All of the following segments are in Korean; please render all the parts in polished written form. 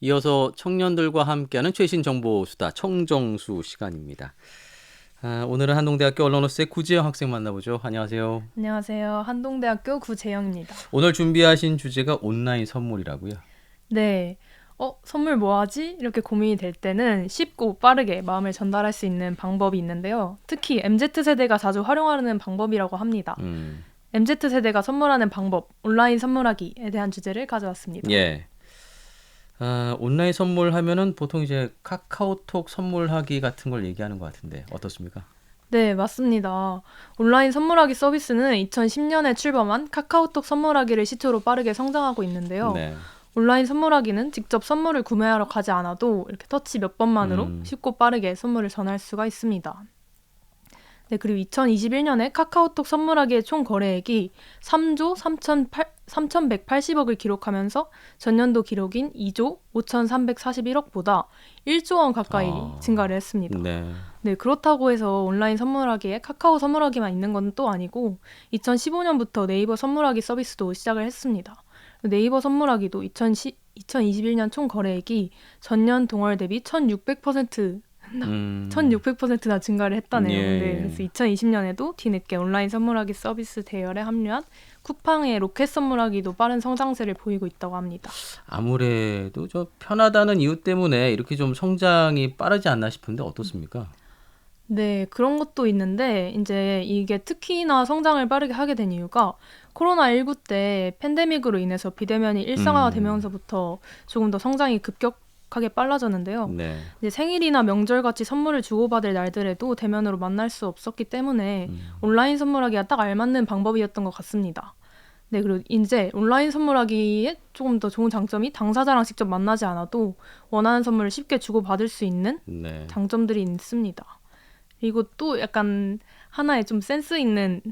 이어서 청년들과 함께하는 최신 정보 수다 청정수 시간입니다. 오늘은 한동대학교 언론어스의 구지영 학생 만나보죠. 안녕하세요. 안녕하세요. 한동대학교 구재영입니다. 오늘 준비하신 주제가 온라인 선물이라고요. 네. 선물 뭐 하지? 이렇게 고민이 될 때는 쉽고 빠르게 마음을 전달할 수 있는 방법이 있는데요. 특히 MZ세대가 자주 활용하는 방법이라고 합니다. 음, MZ세대가 선물하는 방법, 온라인 선물하기에 대한 주제를 가져왔습니다. 예. 온라인 선물하면은 보통 이제 카카오톡 선물하기 같은 걸 얘기하는 것 같은데 어떻습니까? 네, 맞습니다. 온라인 선물하기 서비스는 2010년에 출범한 카카오톡 선물하기를 시초로 빠르게 성장하고 있는데요. 네. 온라인 선물하기는 직접 선물을 구매하러 가지 않아도 이렇게 터치 몇 번만으로 음, 쉽고 빠르게 선물을 전할 수가 있습니다. 네, 그리고 2021년에 카카오톡 선물하기의 총 거래액이 3조 3,180억을 기록하면서 전년도 기록인 2조 5,341억보다 1조 원 가까이 증가를 했습니다. 네. 네, 그렇다고 해서 온라인 선물하기에 카카오 선물하기만 있는 건 또 아니고 2015년부터 네이버 선물하기 서비스도 시작을 했습니다. 네이버 선물하기도 2021년 총 거래액이 전년 동월 대비 1,600% 음, 1,600%나 증가를 했다네요. 네, 예. 그래서 2020년에도 뒤늦게 온라인 선물하기 서비스 대열에 합류한 쿠팡의 로켓 선물하기도 빠른 성장세를 보이고 있다고 합니다. 아무래도 저 편하다는 이유 때문에 이렇게 좀 성장이 빠르지 않나 싶은데 어떻습니까? 네, 그런 것도 있는데 이제 이게 특히나 성장을 빠르게 하게 된 이유가 코로나19 때 팬데믹으로 인해서 비대면이 음, 일상화되면서부터 조금 더 성장이 급격하게 빨라졌는데요. 네. 이제 생일이나 명절 같이 선물을 주고받을 날들에도 대면으로 만날 수 없었기 때문에 음. 온라인 선물하기가 딱 알맞는 방법이었던 것 같습니다. 네, 그리고 이제 온라인 선물하기에 조금 더 좋은 장점이 당사자랑 직접 만나지 않아도 원하는 선물을 쉽게 주고받을 수 있는 네. 장점들이 있습니다. 그리고 또 약간 하나의 좀 센스 있는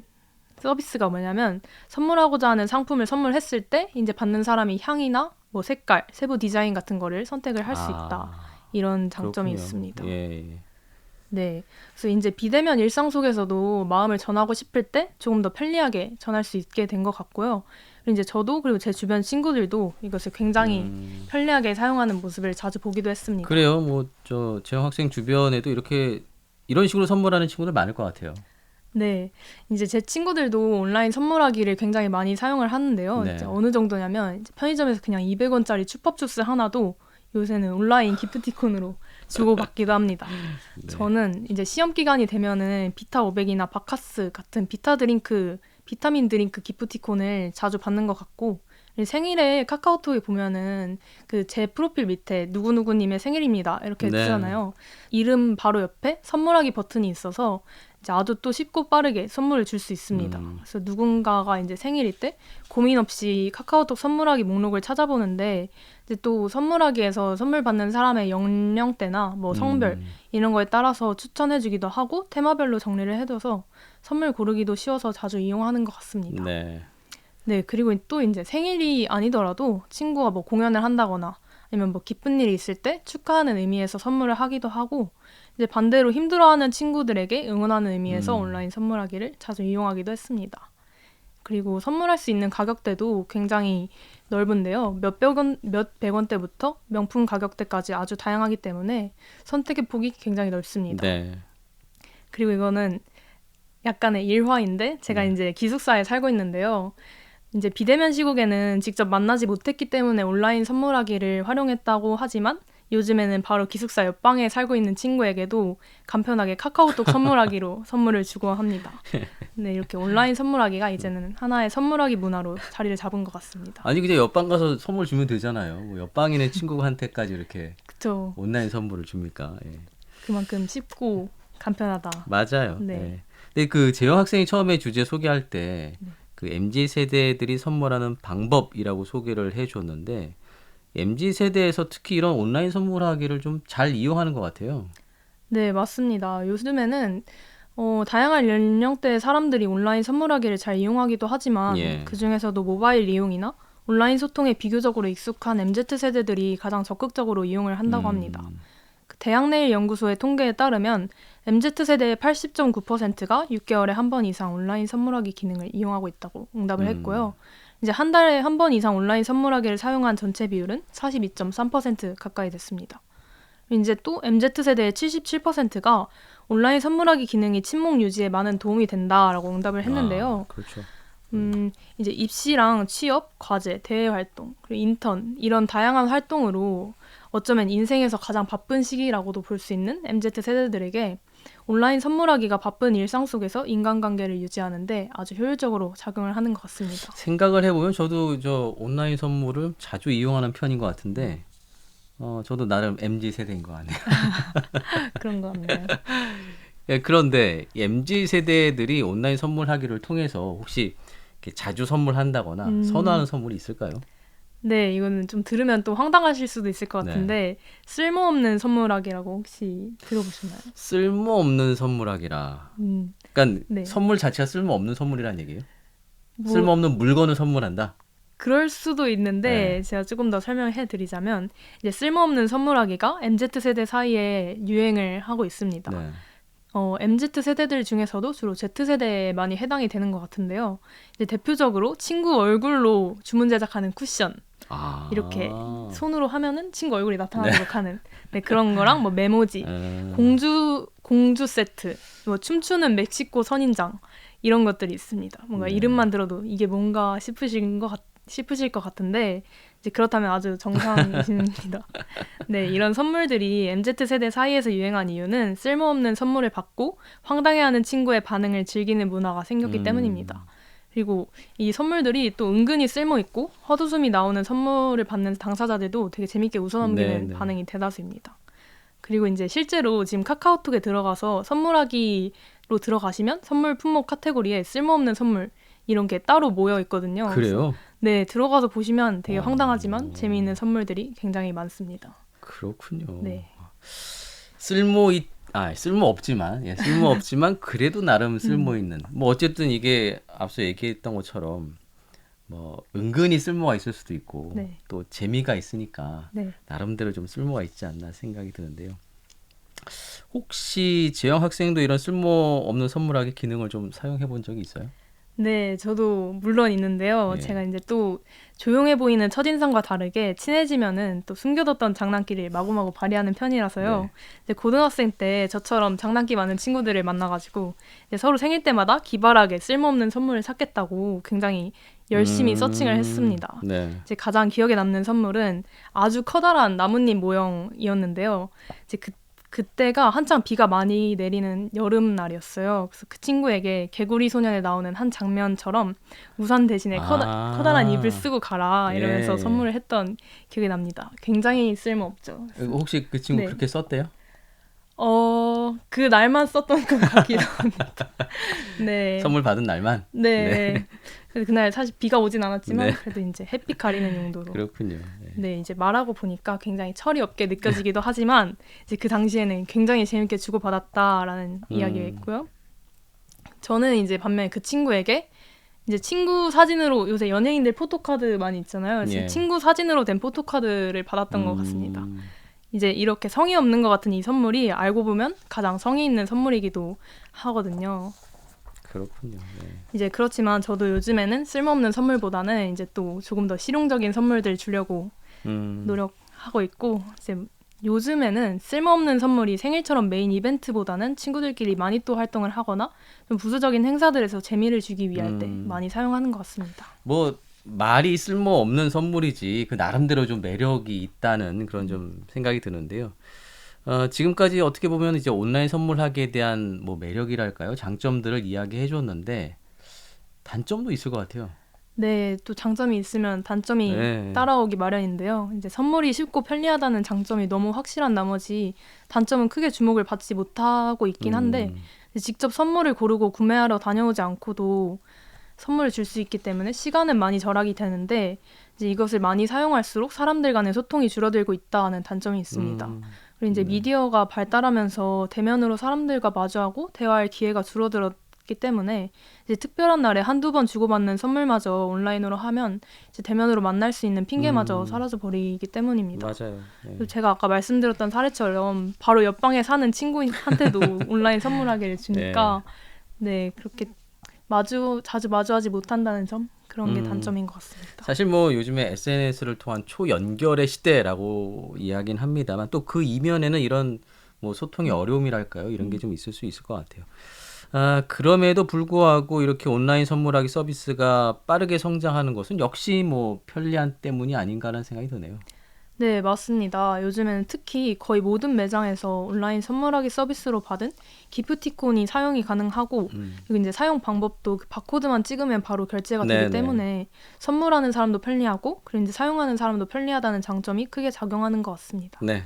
서비스가 뭐냐면 선물하고자 하는 상품을 선물했을 때 이제 받는 사람이 향이나 뭐 색깔, 세부 디자인 같은 거를 선택을 할 수 있다. 아, 이런 장점이 그렇군요. 있습니다. 예. 네. 그래서 이제 비대면 일상 속에서도 마음을 전하고 싶을 때 조금 더 편리하게 전할 수 있게 된 것 같고요. 그리고 이제 저도 그리고 제 주변 친구들도 이것을 굉장히 편리하게 사용하는 모습을 자주 보기도 했습니다. 그래요. 뭐, 재영 학생 주변에도 이런 식으로 선물하는 친구들 많을 것 같아요. 네. 이제 제 친구들도 온라인 선물하기를 굉장히 많이 사용을 하는데요. 이제 네. 어느 정도냐면 이제 편의점에서 그냥 200원짜리 추팝주스 하나도 요새는 온라인 기프티콘으로 주고받기도 합니다. 네. 저는 이제 시험 기간이 되면은 비타 500이나 바카스 같은 비타 드링크, 비타민 드링크 기프티콘을 자주 받는 것 같고 생일에 카카오톡에 보면은 그 제 프로필 밑에 누구누구님의 생일입니다. 이렇게 네. 뜨잖아요. 이름 바로 옆에 선물하기 버튼이 있어서 이제 아주 또 쉽고 빠르게 선물을 줄 수 있습니다. 음, 그래서 누군가가 이제 생일일 때 고민 없이 카카오톡 선물하기 목록을 찾아보는데 이제 또 선물하기에서 선물 받는 사람의 연령대나 뭐 성별 음, 이런 거에 따라서 추천해주기도 하고 테마별로 정리를 해둬서 선물 고르기도 쉬워서 자주 이용하는 것 같습니다. 네. 네, 그리고 또 이제 생일이 아니더라도 친구가 뭐 공연을 한다거나 아니면 뭐 기쁜 일이 있을 때 축하하는 의미에서 선물을 하기도 하고 이제 반대로 힘들어하는 친구들에게 응원하는 의미에서 음, 온라인 선물하기를 자주 이용하기도 했습니다. 그리고 선물할 수 있는 가격대도 굉장히 넓은데요. 몇백 원대부터 명품 가격대까지 아주 다양하기 때문에 선택의 폭이 굉장히 넓습니다. 네. 그리고 이거는 약간의 일화인데 제가 네. 이제 기숙사에 살고 있는데요. 이제 비대면 시국에는 직접 만나지 못했기 때문에 온라인 선물하기를 활용했다고 하지만 요즘에는 바로 기숙사 옆방에 살고 있는 친구에게도 간편하게 카카오톡 선물하기로 선물을 주고 합니다. 네, 이렇게 온라인 선물하기가 이제는 하나의 선물하기 문화로 자리를 잡은 것 같습니다. 아니, 그냥 옆방 가서 선물 주면 되잖아요. 뭐 옆방에 있는 친구한테까지 이렇게 그쵸. 온라인 선물을 줍니까? 예. 그만큼 쉽고 간편하다. 맞아요. 네. 예. 근데 그 재영 학생이 처음에 주제 소개할 때 그 MZ 세대들이 선물하는 방법이라고 소개를 해줬는데 MZ 세대에서 특히 이런 온라인 선물하기를 좀 잘 이용하는 것 같아요. 네, 맞습니다. 요즘에는 다양한 연령대의 사람들이 온라인 선물하기를 잘 이용하기도 하지만 예. 그중에서도 모바일 이용이나 온라인 소통에 비교적으로 익숙한 MZ세대들이 가장 적극적으로 이용을 한다고 합니다. 음, 그 대학내일 연구소의 통계에 따르면 MZ세대의 80.9%가 6개월에 한 번 이상 온라인 선물하기 기능을 이용하고 있다고 응답을 음, 했고요. 이제 한 달에 한 번 이상 온라인 선물하기를 사용한 전체 비율은 42.3% 가까이 됐습니다. 이제 또 MZ세대의 77%가 온라인 선물하기 기능이 친목 유지에 많은 도움이 된다라고 응답을 했는데요. 그렇죠. 이제 입시랑 취업, 과제, 대외 활동, 그리고 인턴 이런 다양한 활동으로 어쩌면 인생에서 가장 바쁜 시기라고도 볼 수 있는 MZ 세대들에게 온라인 선물하기가 바쁜 일상 속에서 인간관계를 유지하는데 아주 효율적으로 작용을 하는 것 같습니다. 생각을 해보면 저도 저 온라인 선물을 자주 이용하는 편인 것 같은데 저도 나름 MZ 세대인 것 같네요. 그런 것 같네요. 예, 그런데 MZ 세대들이 온라인 선물하기를 통해서 혹시 이렇게 자주 선물한다거나 선호하는 선물이 있을까요? 네, 이거는 좀 들으면 또 황당하실 수도 있을 것 같은데 쓸모없는 선물하기라고 혹시 들어보셨나요? 쓸모없는 선물하기라. 그러니까 네. 선물 자체가 쓸모없는 선물이란 얘기예요? 뭐 쓸모없는 물건을 선물한다? 그럴 수도 있는데 네. 제가 조금 더 설명해 드리자면 이제 쓸모없는 선물하기가 MZ세대 사이에 유행을 하고 있습니다. 네. MZ세대들 중에서도 주로 Z세대에 많이 해당이 되는 것 같은데요. 이제 대표적으로 친구 얼굴로 주문 제작하는 쿠션 아. 이렇게 손으로 하면은 친구 얼굴이 나타나도록 하는 그런 거랑 뭐 메모지, 공주 세트, 뭐 춤추는 멕시코 선인장 이런 것들이 있습니다. 뭔가 이름만 들어도 이게 뭔가 싶으실 것 같은데 이제 그렇다면 아주 정상이십니다. 네, 이런 선물들이 MZ세대 사이에서 유행한 이유는 쓸모없는 선물을 받고 황당해하는 친구의 반응을 즐기는 문화가 생겼기 때문입니다. 그리고 이 선물들이 또 은근히 쓸모있고 헛웃음이 나오는 선물을 받는 당사자들도 되게 재밌게 웃어넘기는 네. 반응이 대다수입니다. 그리고 이제 실제로 지금 카카오톡에 들어가서 선물하기로 들어가시면 선물 품목 카테고리에 쓸모없는 선물 이런 게 따로 모여 있거든요. 그래요? 네, 들어가서 보시면 되게 황당하지만 재미있는 선물들이 굉장히 많습니다. 그렇군요. 네. 쓸모없지만 그래도 나름 쓸모있는. 뭐 어쨌든 이게 앞서 얘기했던 것처럼 뭐 은근히 쓸모가 있을 수도 있고 네. 또 재미가 있으니까 네. 나름대로 좀 쓸모가 있지 않나 생각이 드는데요. 혹시 재영 학생도 이런 쓸모없는 선물하기 기능을 좀 사용해 본 적이 있어요? 네, 저도 물론 있는데요. 예. 제가 이제 또 조용해 보이는 첫인상과 다르게 친해지면은 또 숨겨뒀던 장난기를 마구마구 발휘하는 편이라서요. 네. 이제 고등학생 때 저처럼 장난기 많은 친구들을 만나가지고 이제 서로 생일 때마다 기발하게 쓸모없는 선물을 샀겠다고 굉장히 열심히 서칭을 했습니다. 네. 이제 가장 기억에 남는 선물은 아주 커다란 나뭇잎 모형이었는데요. 이제 그때가 한창 비가 많이 내리는 여름날이었어요. 그래서 그 친구에게 개구리 소년에 나오는 한 장면처럼 우산 대신에 커다란 잎을 쓰고 가라 이러면서 예. 선물을 했던 기억이 납니다. 굉장히 쓸모없죠. 혹시 그 친구 네. 그렇게 썼대요? 그 날만 썼던 것 같기도 합니다. 네. 선물 받은 날만? 네. 그래서 그날 사실 비가 오진 않았지만 네. 그래도 이제 햇빛 가리는 용도로. 그렇군요. 네, 이제 말하고 보니까 굉장히 철이 없게 느껴지기도 하지만 이제 그 당시에는 굉장히 재밌게 주고받았다라는 이야기가 있고요. 저는 이제 반면에 그 친구에게 이제 친구 사진으로 요새 연예인들 포토카드 많이 있잖아요. 그래서 예. 친구 사진으로 된 포토카드를 받았던 것 같습니다. 이제 이렇게 성의 없는 것 같은 이 선물이 알고 보면 가장 성의 있는 선물이기도 하거든요. 그렇군요. 네. 이제 그렇지만 저도 요즘에는 쓸모없는 선물보다는 이제 또 조금 더 실용적인 선물들 주려고 노력하고 있고 이제 요즘에는 쓸모없는 선물이 생일처럼 메인 이벤트보다는 친구들끼리 많이 또 활동을 하거나 좀 부수적인 행사들에서 재미를 주기 위할 때 많이 사용하는 것 같습니다. 뭐 말이 쓸모없는 선물이지 그 나름대로 좀 매력이 있다는 그런 좀 생각이 드는데요. 지금까지 어떻게 보면 이제 온라인 선물하기에 대한 뭐 매력이랄까요? 장점들을 이야기해 줬는데 단점도 있을 것 같아요. 네, 또 장점이 있으면 단점이 네. 따라오기 마련인데요. 이제 선물이 쉽고 편리하다는 장점이 너무 확실한 나머지 단점은 크게 주목을 받지 못하고 있긴 한데 이제 직접 선물을 고르고 구매하러 다녀오지 않고도 선물을 줄 수 있기 때문에 시간은 많이 절약이 되는데 이제 이것을 많이 사용할수록 사람들 간의 소통이 줄어들고 있다는 단점이 있습니다. 그리고 이제 미디어가 발달하면서 대면으로 사람들과 마주하고 대화할 기회가 줄어들었기 때문에 이제 특별한 날에 한두 번 주고받는 선물마저 온라인으로 하면 이제 대면으로 만날 수 있는 핑계마저 사라져 버리기 때문입니다. 맞아요. 네. 그리고 제가 아까 말씀드렸던 사례처럼 바로 옆방에 사는 친구한테도 온라인 선물하기를 주니까 네, 그렇게 자주 마주하지 못한다는 점 그런 게 단점인 것 같습니다. 사실 뭐 요즘에 SNS를 통한 초연결의 시대라고 이야기는 합니다만 또 그 이면에는 이런 뭐 소통의 어려움이랄까요? 이런 게 좀 있을 수 있을 것 같아요. 그럼에도 불구하고 이렇게 온라인 선물하기 서비스가 빠르게 성장하는 것은 역시 뭐 편리함 때문이 아닌가라는 생각이 드네요. 네, 맞습니다. 요즘에는 특히 거의 모든 매장에서 온라인 선물하기 서비스로 받은 기프티콘이 사용이 가능하고 그리고 이제 사용 방법도 그 바코드만 찍으면 바로 결제가 되기 네네. 때문에 선물하는 사람도 편리하고 그리고 이제 사용하는 사람도 편리하다는 장점이 크게 작용하는 것 같습니다. 네.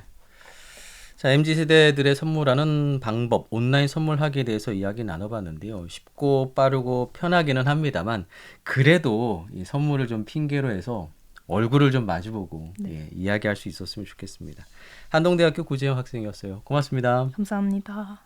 자, MZ 세대들의 선물하는 방법, 온라인 선물하기에 대해서 이야기 나눠봤는데요. 쉽고 빠르고 편하기는 합니다만 그래도 이 선물을 좀 핑계로 해서 얼굴을 좀 마주보고 예, 이야기할 수 있었으면 좋겠습니다. 한동대학교 구재영 학생이었어요. 고맙습니다. 감사합니다.